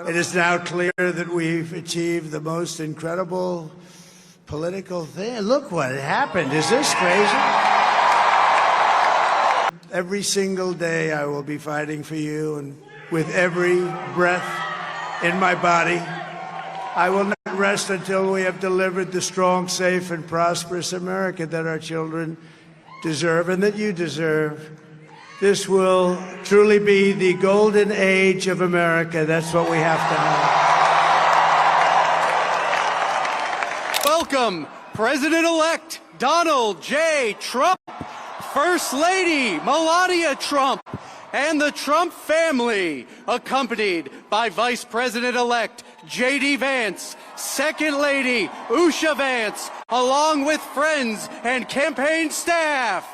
It is now clear that we've achieved the most incredible political thing. Look what happened. Is this crazy? Every single day I will be fighting for you, and with every breath in my body, I will not rest until we have delivered the strong, safe, and prosperous America that our children deserve and that you deserve. This will truly be the golden age of America. That's what we have to have. Welcome, President-elect Donald J. Trump, First Lady Melania Trump, and the Trump family, accompanied by Vice President-elect J.D. Vance, Second Lady Usha Vance, along with friends and campaign staff.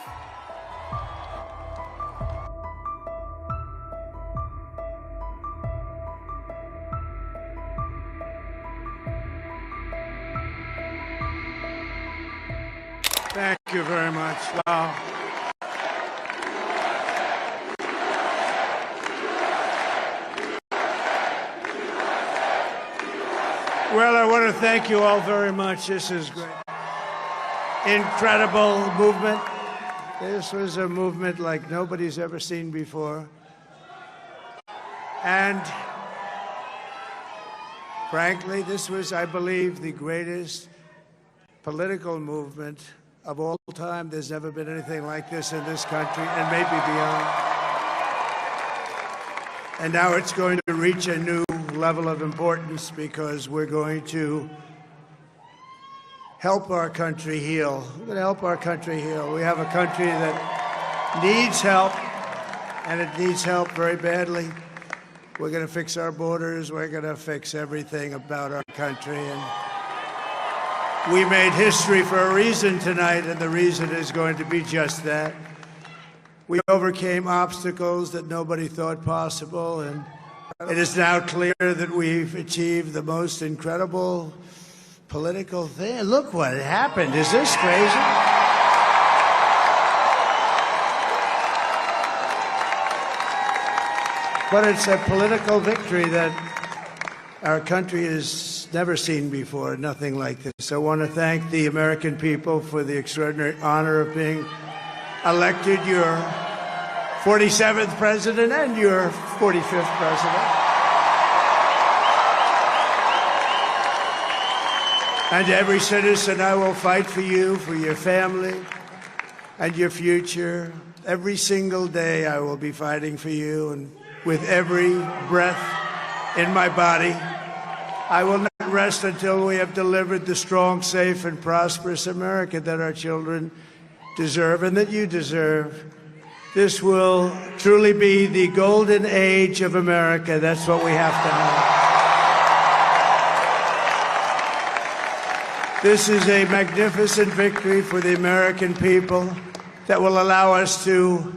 Thank you very much. Wow. Well, I want to thank you all very much. This is great. Incredible movement. This was a movement like nobody's ever seen before. And frankly, this was, I believe, the greatest political movement of all time. There's never been anything like this in this country, and maybe beyond. And now it's going to reach a new level of importance because we're going to help our country heal. We're going to help our country heal. We have a country that needs help, and it needs help very badly. We're going to fix our borders. We're going to fix everything about our country. And we made history for a reason tonight, and the reason is going to be just that. We overcame obstacles that nobody thought possible, and it is now clear that we've achieved the most incredible political thing. Look what happened. Is this crazy? But it's a political victory that our country has never seen before, nothing like this. I want to thank the American people for the extraordinary honor of being elected your 47th president and your 45th president. And every citizen, I will fight for you, for your family, and your future. Every single day I will be fighting for you, and with every breath in my body, I will not rest until we have delivered the strong, safe, and prosperous America that our children deserve and that you deserve. This will truly be the golden age of America. That's what we have to have. This is a magnificent victory for the American people that will allow us to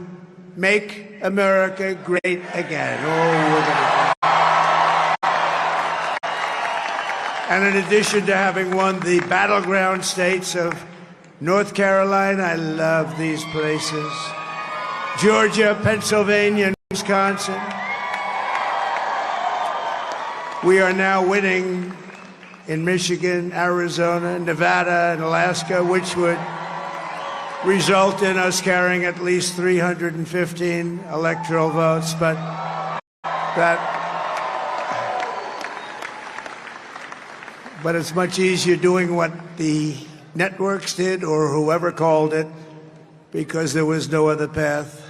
make America great again. And in addition to having won the battleground states of North Carolina, I love these places, Georgia, Pennsylvania, and Wisconsin, we are now winning in Michigan, Arizona, Nevada, and Alaska, which would result in us carrying at least 315 electoral votes. But it's much easier doing what the networks did or whoever called it, because there was no other path.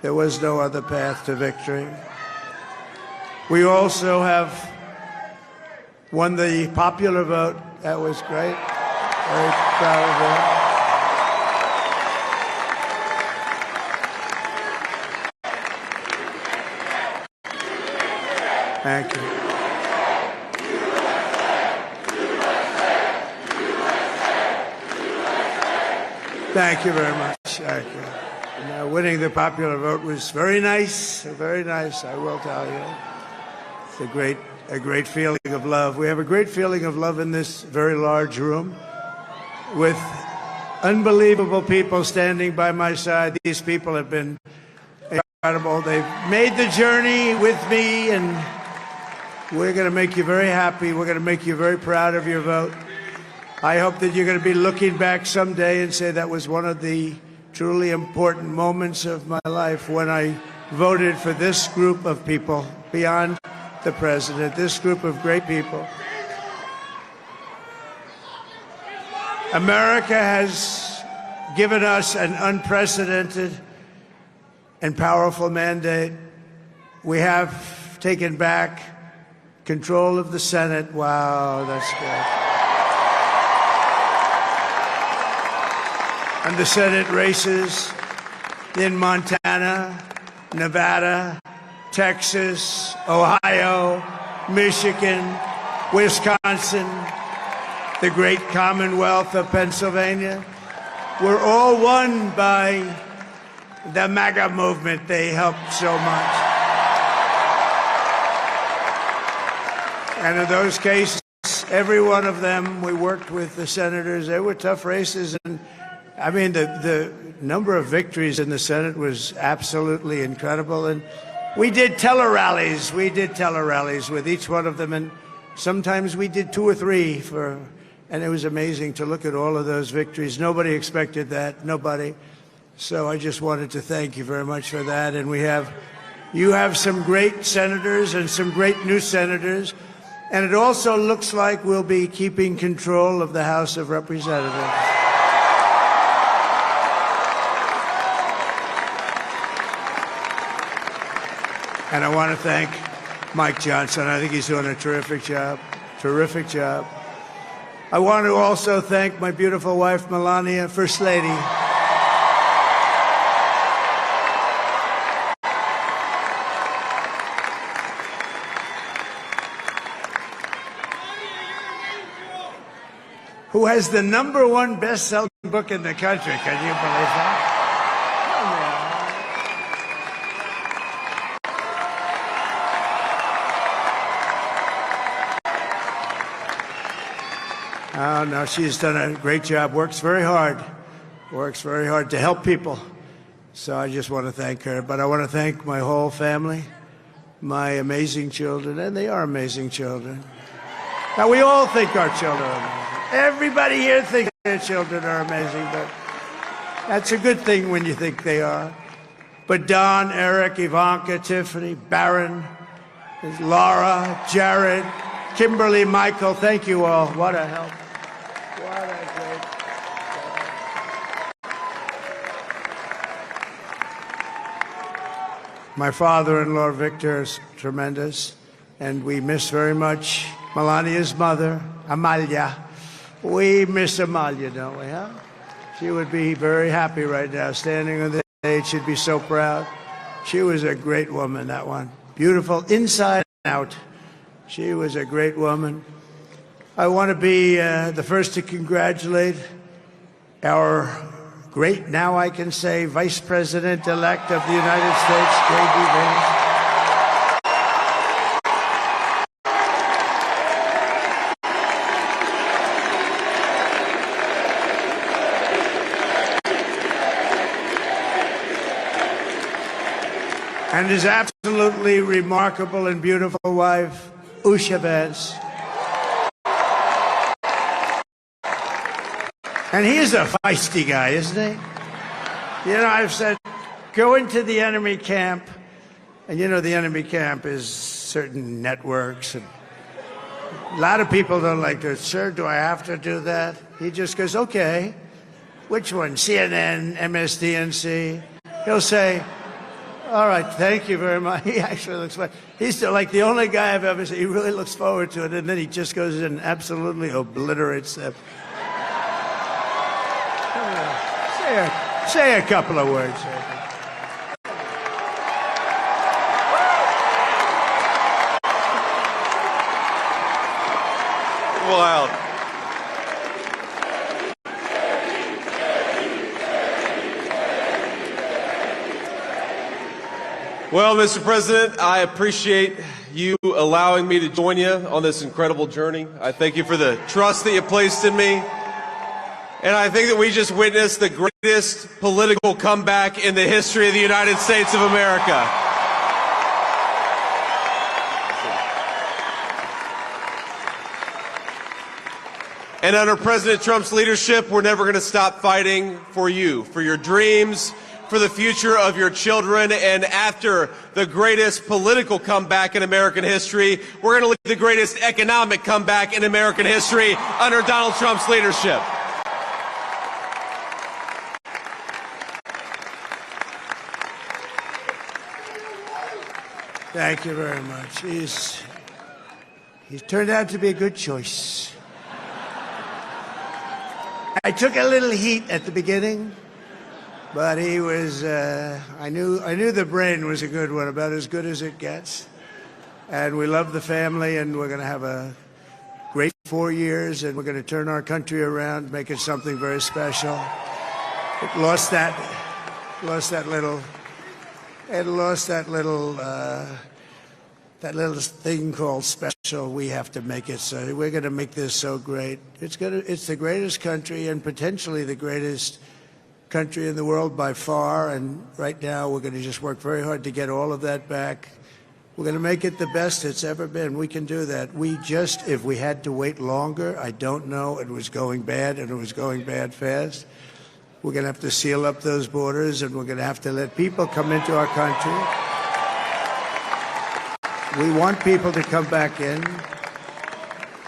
There was no other path to victory. We also have won the popular vote. That was great. Very proud of that. Thank you. Thank you very much. Thank you. Winning the popular vote was very nice, I will tell you. It's a great feeling of love. We have a great feeling of love in this very large room with unbelievable people standing by my side. These people have been incredible. They've made the journey with me, and We're going to make you very happy. We're going to make you very proud of your vote. I hope that you're going to be looking back someday and say that was one of the truly important moments of my life when I voted for this group of people beyond the president, this group of great people. America has given us an unprecedented and powerful mandate. We have taken back control of the Senate. Wow, that's good. And the Senate races in Montana, Nevada, Texas, Ohio, Michigan, Wisconsin, the great Commonwealth of Pennsylvania, were all won by the MAGA movement. They helped so much. And in those cases, every one of them, we worked with the senators. They were tough races. And I mean, the number of victories in the Senate was absolutely incredible. And we did tele-rallies. We did tele-rallies with each one of them. And sometimes we did 2 or 3 and it was amazing to look at all of those victories. Nobody expected that, nobody. So I just wanted to thank you very much for that. And you have some great senators and some great new senators. And it also looks like we'll be keeping control of the House of Representatives. And I want to thank Mike Johnson. I think he's doing a terrific job. Terrific job. I want to also thank my beautiful wife, Melania, First Lady. Who has the #1 best-selling book in the country. Can you believe that? Oh, no, she's done a great job, works very hard to help people. So I just want to thank her. But I want to thank my whole family, my amazing children, and they are amazing children. Now, we all think our children are amazing. Everybody here thinks their children are amazing, but that's a good thing when you think they are. But Don, Eric, Ivanka, Tiffany, Barron, Laura, Jared, Kimberly, Michael, thank you all. What a help. What a great job. My father-in-law, Victor, is tremendous, and we miss very much Melania's mother, Amalia. We miss Amalia, don't we, huh? She would be very happy right now, standing on the stage. She'd be so proud. She was a great woman, that one. Beautiful inside and out. She was a great woman. I want to be the first to congratulate our great, now I can say, Vice President-elect of the United States, J.D. Vance. And his absolutely remarkable and beautiful wife, Usha Vance. And he's a feisty guy, isn't he? You know, I've said, go into the enemy camp. And you know, the enemy camp is certain networks. And a lot of people don't like to, sir, do I have to do that? He just goes, okay. Which one? CNN, MSDNC? He'll say, all right, thank you very much. He actually looks like, he's like the only guy I've ever seen. He really looks forward to it, and then he just goes in and absolutely obliterates them. Say a couple of words. Wild. Well, Mr. President, I appreciate you allowing me to join you on this incredible journey. I thank you for the trust that you placed in me. And I think that we just witnessed the greatest political comeback in the history of the United States of America. And under President Trump's leadership, we're never going to stop fighting for you, for your dreams, for the future of your children. And after the greatest political comeback in American history, we're going to lead the greatest economic comeback in American history under Donald Trump's leadership. Thank you very much. He's turned out to be a good choice. I took a little heat at the beginning, but he was, I knew the brain was a good one, about as good as it gets. And we love the family, and we're going to have a great 4 years, and we're going to turn our country around, make it something very special. It lost that little thing called special. We have to make it so. We're going to make this so great. It's the greatest country and potentially the greatest country in the world by far. And right now we're going to just work very hard to get all of that back. We're going to make it the best it's ever been. We can do that. If we had to wait longer, I don't know. It was going bad, and it was going bad fast. We're going to have to seal up those borders, and we're going to have to let people come into our country. We want people to come back in,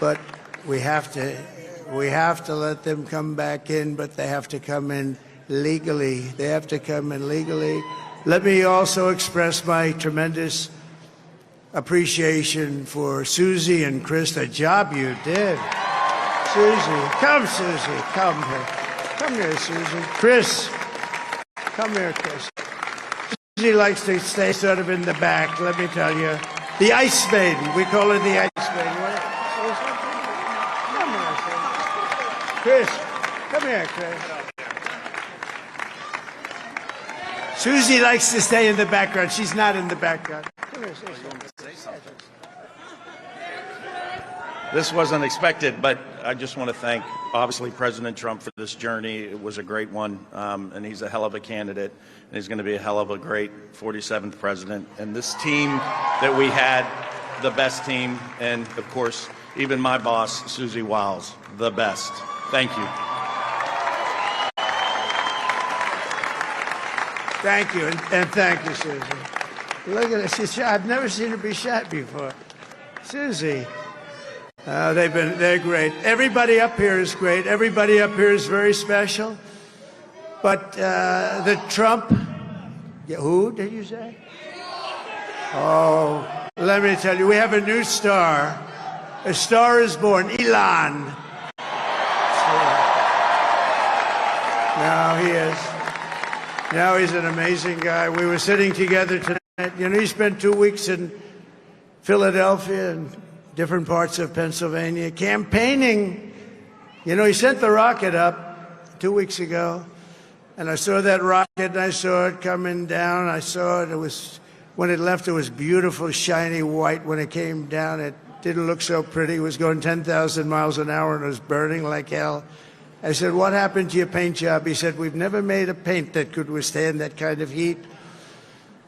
but we have to let them come back in, but they have to come in legally. They have to come in legally. Let me also express my tremendous appreciation for Susie and Chris, the job you did. Susie, come here. Come here, Susie. Chris, come here, Chris. Susie likes to stay sort of in the back, let me tell you. The Ice Maiden. We call her the Ice Maiden. Come here, Chris. Come here, Chris. Susie likes to stay in the background. She's not in the background. Come here, say something. This wasn't expected, but I just want to thank, obviously, President Trump for this journey. It was a great one, and he's a hell of a candidate, and he's going to be a hell of a great 47th president. And this team that we had, the best team, and, of course, even my boss, Susie Wiles, the best. Thank you. Thank you, and thank you, Susie. Look at her. She's shot. I've never seen her be shot before. Susie. They're great. Everybody up here is great. Everybody up here is very special. But the Trump, who did you say? Oh, let me tell you, we have a new star. A star is born, Elon. Now he is. Now he's an amazing guy. We were sitting together tonight. You know, he spent 2 weeks in Philadelphia and different parts of Pennsylvania, campaigning. You know, he sent the rocket up 2 weeks ago, and I saw that rocket, and I saw it coming down. I saw it. When it left, it was beautiful, shiny white. When it came down, it didn't look so pretty. It was going 10,000 miles an hour, and it was burning like hell. I said, what happened to your paint job? He said, we've never made a paint that could withstand that kind of heat.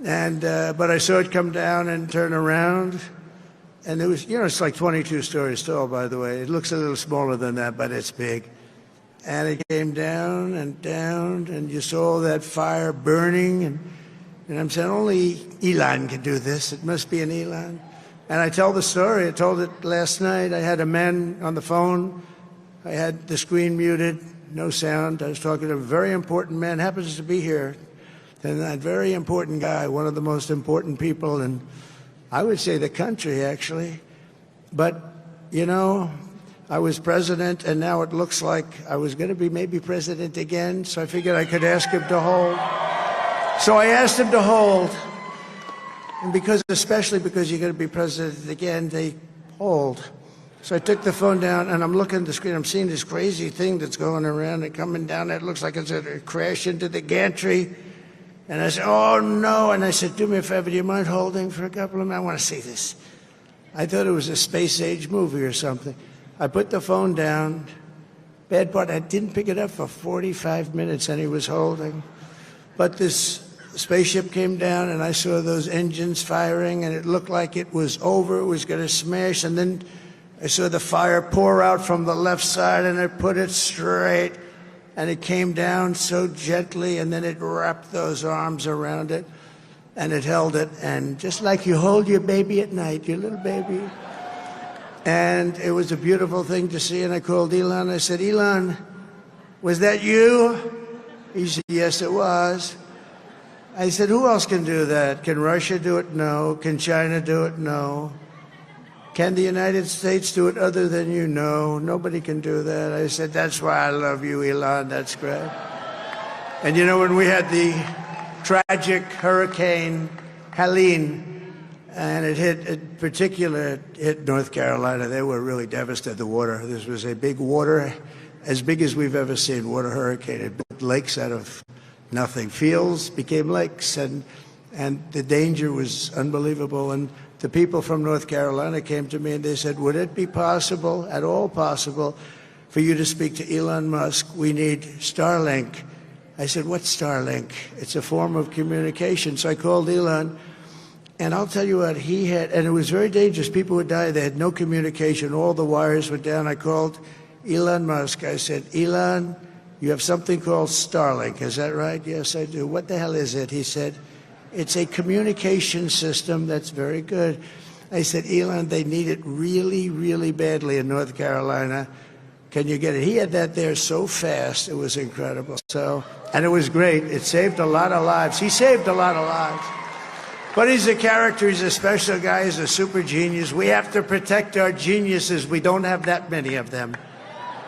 And but I saw it come down and turn around. And it was, you know, it's like 22 stories tall, by the way. It looks a little smaller than that, but it's big. And it came down, and you saw that fire burning. And I'm saying, only Elon can do this. It must be an Elon. And I tell the story. I told it last night. I had a man on the phone. I had the screen muted, no sound. I was talking to a very important man, happens to be here. And that very important guy, one of the most important people in, I would say, the country, actually. But, you know, I was president, and now it looks like I was going to be maybe president again, so I figured I could ask him to hold. So I asked him to hold. And especially because you're going to be president again, they hold. So I took the phone down, and I'm looking at the screen. I'm seeing this crazy thing that's going around and coming down. It looks like it's going to crash into the gantry. And I said, oh, no. And I said, do me a favor, do you mind holding for a couple of minutes? I want to see this. I thought it was a space-age movie or something. I put the phone down. Bad part, I didn't pick it up for 45 minutes, and he was holding. But this spaceship came down, and I saw those engines firing, and it looked like it was over. It was going to smash. And then I saw the fire pour out from the left side, and it put it straight, and it came down so gently, and then it wrapped those arms around it, and it held it, and just like you hold your baby at night, your little baby. And it was a beautiful thing to see, and I called Elon. I said, Elon, was that you? He said, yes, it was. I said, who else can do that? Can Russia do it? No. Can China do it? No. Can the United States do it other than you? No. Nobody can do that. I said, that's why I love you, Elon. That's great. And you know, when we had the tragic Hurricane Helene, and it hit North Carolina, they were really devastated, the water. This was a big water, as big as we've ever seen, water hurricane. It built lakes out of nothing. Fields became lakes, and the danger was unbelievable. And the people from North Carolina came to me and they said, would it be possible, at all possible, for you to speak to Elon Musk? We need Starlink. I said, what's Starlink? It's a form of communication. So I called Elon, and I'll tell you what, he had, and it was very dangerous. People would die. They had no communication. All the wires were down. I called Elon Musk. I said, Elon, you have something called Starlink. Is that right? Yes, I do. What the hell is it? He said, it's a communication system that's very good. I said, Elon, they need it really, really badly in North Carolina. Can you get it? He had that there so fast. It was incredible. And it was great. It saved a lot of lives. He saved a lot of lives. But he's a character. He's a special guy. He's a super genius. We have to protect our geniuses. We don't have that many of them.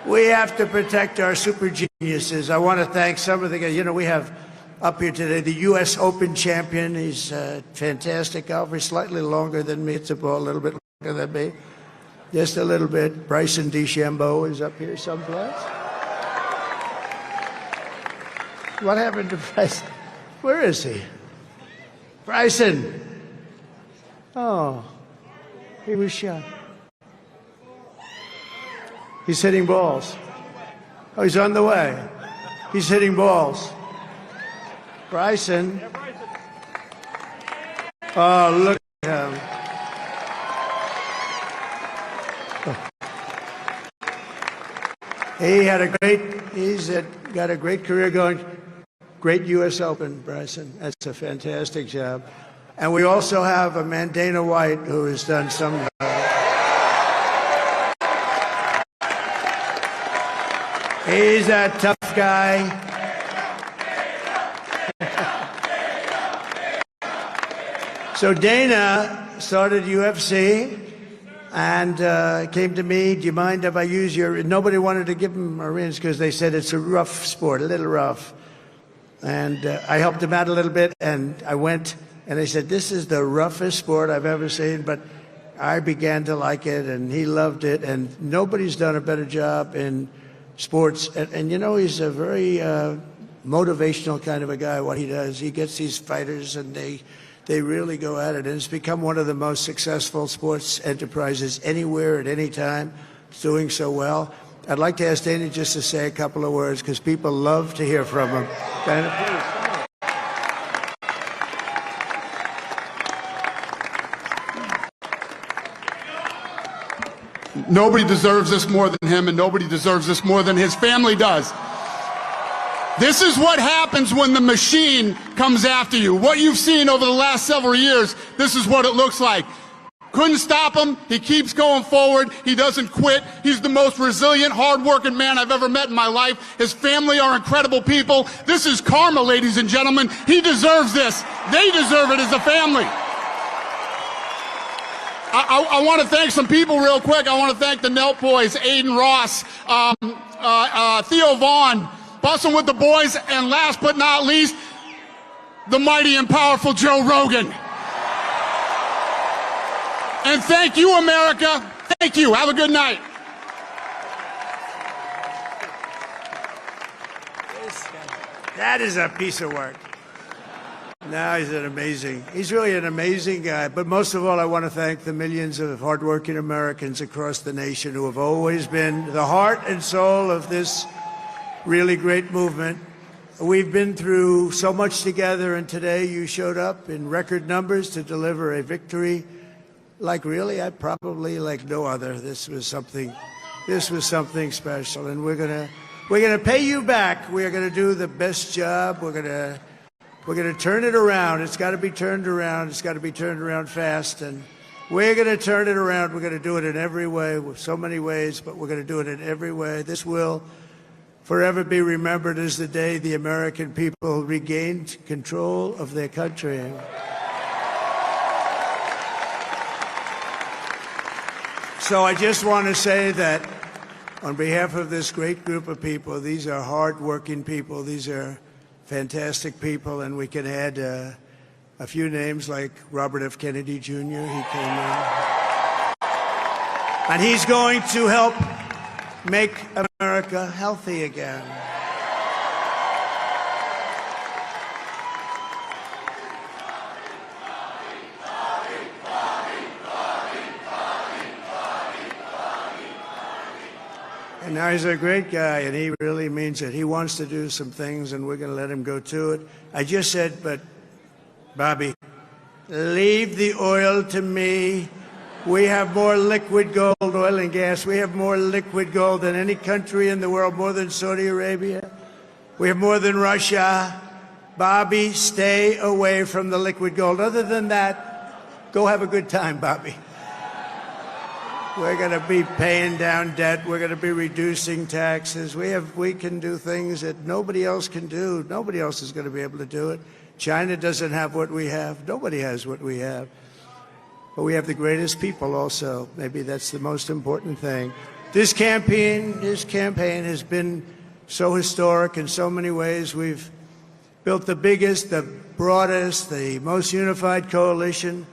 We have to protect our super geniuses. I want to thank some of the guys. You know, we have up here today the U.S. Open champion. He's a fantastic golfer. He's slightly longer than me. It's a ball, a little bit longer than me. Just a little bit. Bryson DeChambeau is up here someplace. What happened to Bryson? Where is he? Bryson. Oh, he was shot. He's hitting balls. Oh, he's on the way. He's hitting balls. Bryson. Oh, look at him. He's got a great career going. Great U.S. Open, Bryson. That's a fantastic job. And we also have a man, Dana White, who has done some. He's a tough guy. So Dana started UFC and came to me, do you mind if I use your... Nobody wanted to give him a rinse because they said it's a rough sport, a little rough. And I helped him out a little bit, and I went, and I said, this is the roughest sport I've ever seen, but I began to like it, and he loved it, and nobody's done a better job in sports. And you know, he's a very motivational kind of a guy, what he does. He gets these fighters, and they really go at it, and it's become one of the most successful sports enterprises anywhere at any time. It's doing so well. I'd like to ask Dana just to say a couple of words because people love to hear from him. Dana, please. Nobody deserves this more than him, and nobody deserves this more than his family does. This is what happens when the machine comes after you. What you've seen over the last several years, this is what it looks like. Couldn't stop him. He keeps going forward. He doesn't quit. He's the most resilient, hard-working man I've ever met in my life. His family are incredible people. This is karma, ladies and gentlemen. He deserves this. They deserve it as a family. I want to thank some people real quick. I want to thank the Nelk boys, Aiden Ross, Theo Vaughn, Bussin' with the Boys, and last but not least, the mighty and powerful Joe Rogan. And thank you, America. Thank you. Have a good night. That is a piece of work. No, he's really an amazing guy. But most of all, I want to thank the millions of hardworking Americans across the nation who have always been the heart and soul of this really great movement. We've been through so much together, and today you showed up in record numbers to deliver a victory like really, I probably like no other. This was something special, and we're gonna pay you back. We're gonna do the best job. We're gonna turn it around. It's got to be turned around. It's got to be turned around fast, and we're gonna turn it around. We're gonna do it in every way, with so many ways, but we're gonna do it in every way. This will forever be remembered as the day the American people regained control of their country. So I just want to say that on behalf of this great group of people, these are hard-working people, these are fantastic people, and we can add a few names like Robert F. Kennedy Jr. He came in. And he's going to help make America healthy again. And now he's a great guy, and he really means it. He wants to do some things, and we're going to let him go to it. I just said, but, Bobby, leave the oil to me. We have more liquid gold, oil and gas. We have more liquid gold than any country in the world, more than Saudi Arabia. We have more than Russia. Bobby, stay away from the liquid gold. Other than that, go have a good time, Bobby. We're going to be paying down debt. We're going to be reducing taxes. We can do things that nobody else can do. Nobody else is going to be able to do it. China doesn't have what we have. Nobody has what we have. But we have the greatest people also. Maybe that's the most important thing. This campaign has been so historic in so many ways. We've built the biggest, the broadest, the most unified coalition.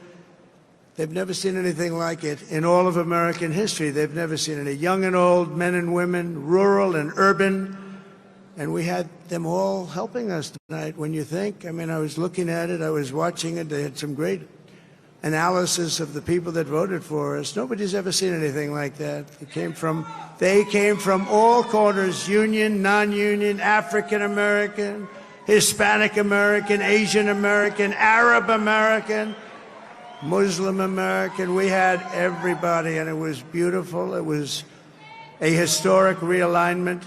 They've never seen anything like it in all of American history. They've never seen it. Young and old, men and women, rural and urban. And we had them all helping us tonight. When you think, I mean, I was looking at it, I was watching it. They had some great analysis of the people that voted for us. Nobody's ever seen anything like that. They came from all corners, union, non-union, African American, Hispanic American, Asian American, Arab American, Muslim American. We had everybody, and it was beautiful. It was a historic realignment,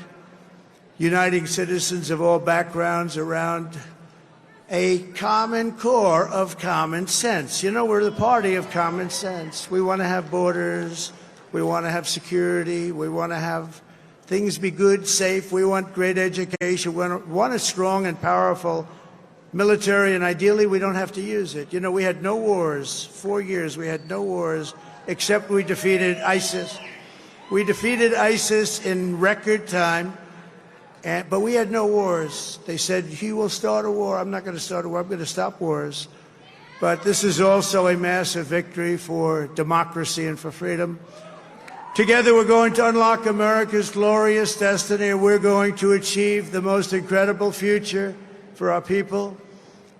uniting citizens of all backgrounds around a common core of common sense. You know, we're the party of common sense. We want to have borders. We want to have security. We want to have things be good, safe. We want great education. We want a strong and powerful military, and ideally we don't have to use it. You know, we had no wars. 4 years we had no wars, except we defeated ISIS. We defeated ISIS in record time, but we had no wars. They said, he will start a war. I'm not going to start a war. I'm going to stop wars. But this is also a massive victory for democracy and for freedom. Together we're going to unlock America's glorious destiny, and we're going to achieve the most incredible future for our people.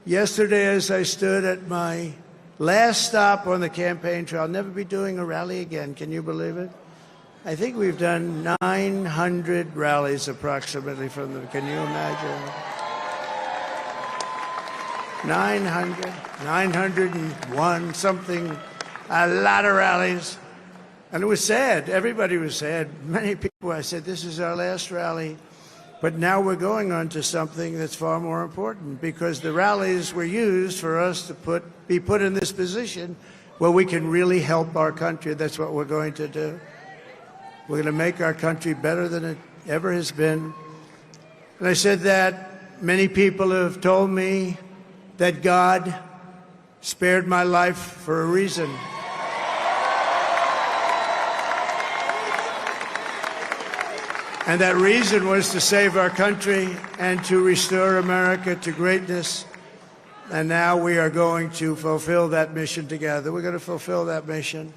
Yesterday, as I stood at my last stop on the campaign trail, I'll never be doing a rally again. Can you believe it? I think we've done 900 rallies approximately from them. Can you imagine? 901, something, a lot of rallies. And it was sad. Everybody was sad. Many people, I said, this is our last rally. But now we're going on to something that's far more important, because the rallies were used for us to be put in this position where we can really help our country. That's what we're going to do. We're going to make our country better than it ever has been. And I said that many people have told me that God spared my life for a reason. And that reason was to save our country and to restore America to greatness. And now we are going to fulfill that mission together. We're going to fulfill that mission.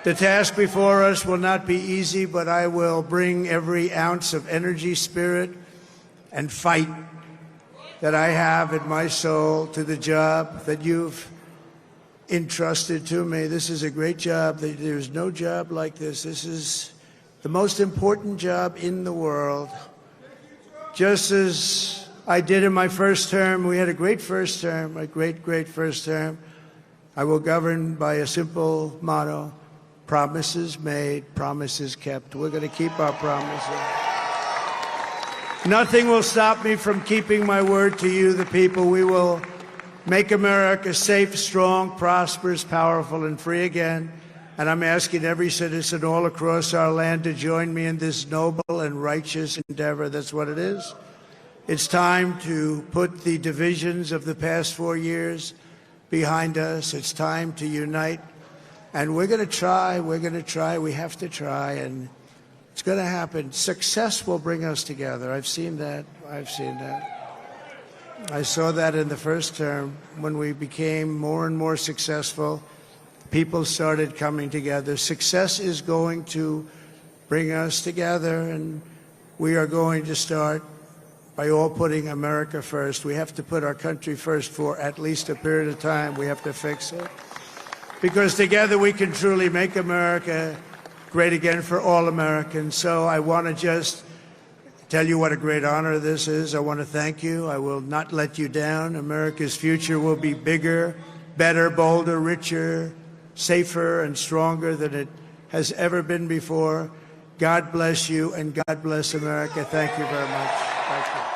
The task before us will not be easy, but I will bring every ounce of energy, spirit, and fight that I have in my soul to the job that you've entrusted to me. This is a great job. There's no job like this. This is the most important job in the world. Just as I did in my first term, we had a great first term, a great first term. I will govern by a simple motto: promises made, promises kept. We're going to keep our promises. Nothing will stop me from keeping my word to you, the people. We will make America safe, strong, prosperous, powerful, and free again. And I'm asking every citizen all across our land to join me in this noble and righteous endeavor. That's what it is. It's time to put the divisions of the past 4 years behind us. It's time to unite. And we're going to try. We're going to try. We have to try. And it's going to happen. Success will bring us together. I've seen that. I've seen that. I saw that in the first term. When we became more and more successful, people started coming together. Success is going to bring us together, and we are going to start by all putting America first. We have to put our country first for at least a period of time. We have to fix it. Because together we can truly make America great again for all Americans. So I want to just tell you what a great honor this is. I want to thank you. I will not let you down. America's future will be bigger, better, bolder, richer, safer, and stronger than it has ever been before. God bless you, and God bless America. Thank you very much. Thank you.